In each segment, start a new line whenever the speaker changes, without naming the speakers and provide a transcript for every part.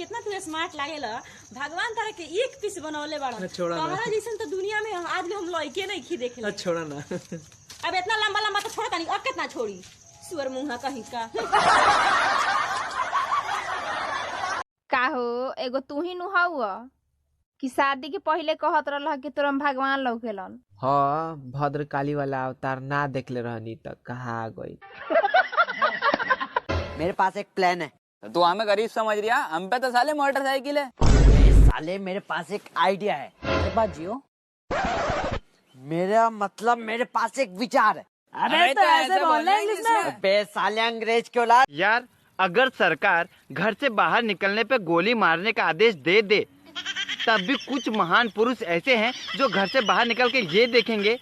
कितना तू स्मार्ट लागेला। भगवान तारा के एक पीस बनौले बाड़ा। तुम्हारा जैसन तो दुनिया में आज भी हम लइके नहीं खी देखे।
छोड़ा ना।
अब इतना लंबा लंबा तो छोड़ता नहीं, अब कितना छोड़ी सुअर मुंहा कहीं का।
का हो एगो तू ही नुहाउआ कि शादी के पहले कहत रहल कि तोरम भगवान लौकेलन।
हाँ, भद्रकाली वाला अवतार ना देखले रहनी तो कहाँ गई।
मेरे पास एक प्लान है।
तू हमें गरीब समझ रहा, हम पे तो साले मोटरसाइकिल है।
साले मेरे पास एक आइडिया है।
मेरे पास जियो।
मेरा मतलब मेरे पास एक विचार है।
अरे तो ऐसे बोलना इंग्लिश में।
अबे साले अंग्रेज के औलाद।
यार अगर सरकार घर से बाहर निकलने पे गोली मारने का आदेश दे दे, तब भी कुछ महान पुरुष ऐसे हैं जो घर से बाहर निकल के ये देखेंगे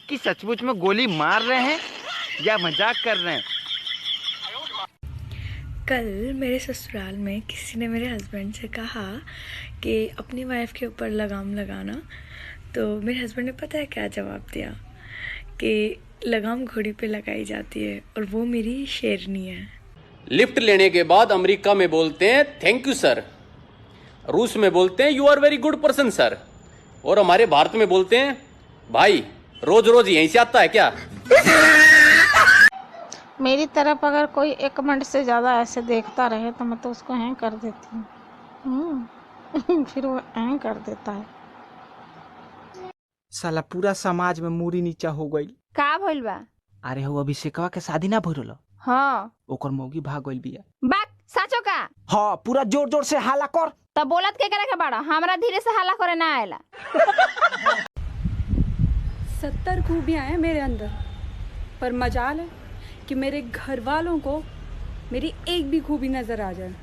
कि सचमुच में गोली मार रहे हैं या मजाक कर रहे हैं।
कल मेरे ससुराल में किसी ने मेरे हस्बैंड से कहा कि अपनी वाइफ के ऊपर लगाम लगाना, तो मेरे हस्बैंड ने पता है क्या जवाब दिया कि लगाम घोड़ी पे लगाई जाती है और वो मेरी शेरनी है।
लिफ्ट लेने के बाद अमेरिका में बोलते हैं थैंक यू सर, रूस में बोलते हैं you are very good person sir, और हमारे भारत में बोलते हैं भाई रोज रोज यहीं से आता है क्या।
मेरी तरफ अगर कोई 1 मिनट से ज्यादा ऐसे देखता रहे तो मैं तो उसको हैंग कर देती हूँ। फिर वो हैंग कर देता है।
साला पूरा समाज में मूरी नीचा हो गई।
का भइल बा?
अरे हो अभिषेकवा के शादी ना भइल।
हाँ
ओकर मौगी भाग गइल बिया।
बात साचो का?
हाँ, पूरा जोर जोर से हाला कर।
तब बोलत के करे के बाड़ा, हमरा धीरे से हल्ला करे ना आएला।
70 खूबियां हैं मेरे अंदर, पर मजाल है कि मेरे घर वालों को मेरी एक भी खूबी नजर आ जाए।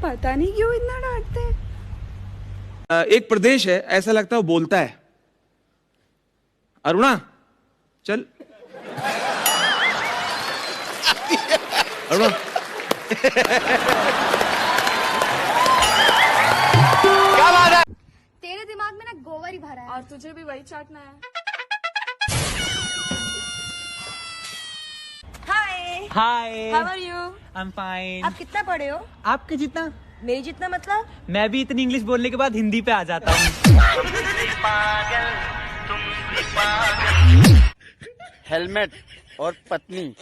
पता नहीं क्यों इतना डांटते हैं।
एक प्रदेश है, ऐसा लगता है वो बोलता है। अरुणा चल। अरुणा
क्या बात है?
तेरे दिमाग में ना गोबर ही भरा है।
और तुझे भी वही चाटना है।
Hi
hi,
how are you?
I am fine.
आप कितना पढ़े हो?
आपके जितना?
मेरी जितना मतलब?
मैं भी इतनी इंग्लिश बोलने के बाद हिंदी पे आ जाता हूँ।
हेलमेट और पत्नी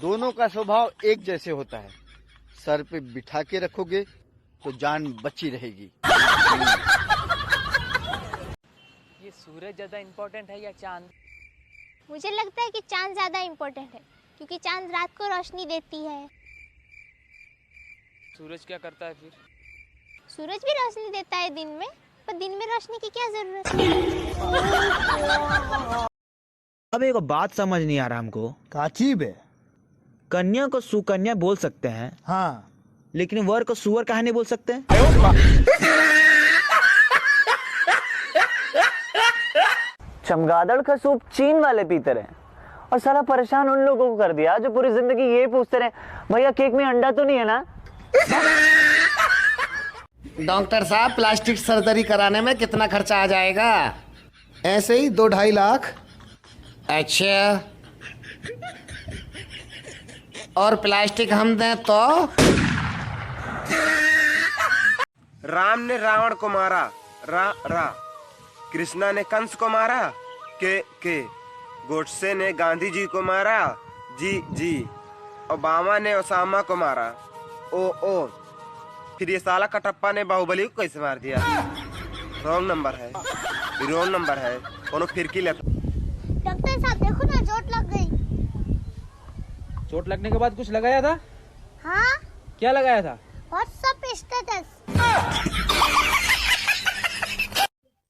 दोनों का स्वभाव एक जैसे होता है। सर पे बिठा के रखोगे तो जान बची रहेगी।
ये सूरज ज्यादा इम्पोर्टेंट है या चांद?
मुझे लगता है कि चांद ज्यादा इम्पोर्टेंट है, क्योंकि चांद रात को रोशनी देती है।
सूरज क्या करता है फिर?
सूरज भी रोशनी देता है दिन में, पर दिन में रोशनी की क्या जरूरत है?
अब एक बात समझ नहीं आ रहा हमको।
काचीब है।
कन्या को सुकन्या बोल सकते हैं,
हाँ,
लेकिन वर को सुअर कहाँ नहीं बोल सकते हैं?
चमगादड़ का सूप चीन वाले पीते रहे और साला परेशान उन लोगों को कर दिया जो पूरी जिंदगी ये पूछते रहे भैया केक में अंडा तो नहीं है ना।
डॉक्टर साहब प्लास्टिक सर्जरी कराने में कितना खर्चा आ जाएगा? ऐसे ही 2-2.5 लाख। अच्छा, और प्लास्टिक हम दें तो?
राम ने रावण को मारा, रा। कृष्णा ने कंस को मारा, के। गोडसे ने गांधी जी को मारा, जी। ओबामा ने ओसामा को मारा, ओ। फिर ये साला कटप्पा ने बाहुबली को कैसे मार दिया? रॉन्ग नंबर है, रॉन्ग नंबर है। कोनो फिरकी लेता।
डॉक्टर साहब देखो ना, चोट लग गई।
चोट लगने के बाद कुछ लगाया था?
हाँ,
क्या लगाया था?
WhatsApp status.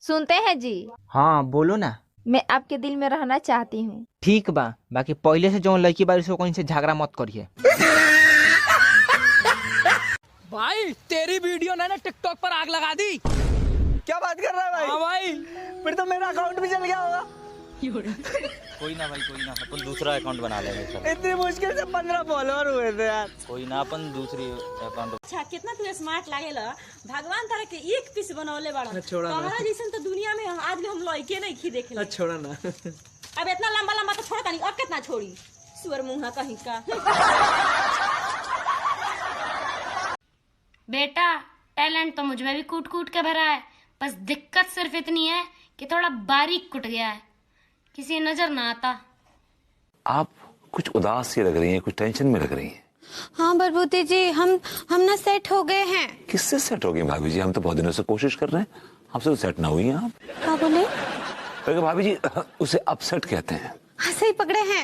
सुनते हैं जी?
हाँ बोलो ना।
मैं आपके दिल में रहना चाहती हूँ।
ठीक बा, बाकी पहले से जो लड़की बारी से कहीं से झगड़ा मत करिए।
भाई तेरी वीडियो ने टिकटॉक पर आग लगा दी।
क्या बात कर रहा है भाई?
हाँ भाई,
फिर तो मेरा अकाउंट भी चल गया होगा।
कोई ना भाई, कोई ना, अपन दूसरा अकाउंट बना लेंगे।
इतनी मुश्किल से 15 फॉलोअर हुए थे यार।
कोई ना, अपन दूसरी अकाउंट।
अच्छा कितना तू स्मार्ट लागेला। भगवान तारा के एक पीस बनौले बाड़ा।
छोड़ा ना।
तुम्हारा जैसन तो दुनिया में आज भी हम लइके नहीं खी देखे।
छोड़ा ना।
अब इतना लंबा लंबा तो छोड़ता नहीं, अब कितना छोड़ी सुअर मुंहा कहीं का।
बेटा टैलेंट तो मुझ में भी कूट कूट के भरा है, बस दिक्कत सिर्फ इतनी है कि थोड़ा बारीक कुट गया है, किसी नजर ना आता।
आप कुछ उदास सी लग रही हैं, कुछ टेंशन में लग रही हैं।
हाँ बरबूती जी, हम ना सेट हो गए हैं।
किससे सेट हो गई भाभी जी? हम तो बहुत दिनों से कोशिश कर रहे हैं, हमसे तो सेट ना हुई हैं आप।
हाँ बोले?
भाभी जी उसे अपसेट कहते हैं।
हाँ सही पकड़े हैं।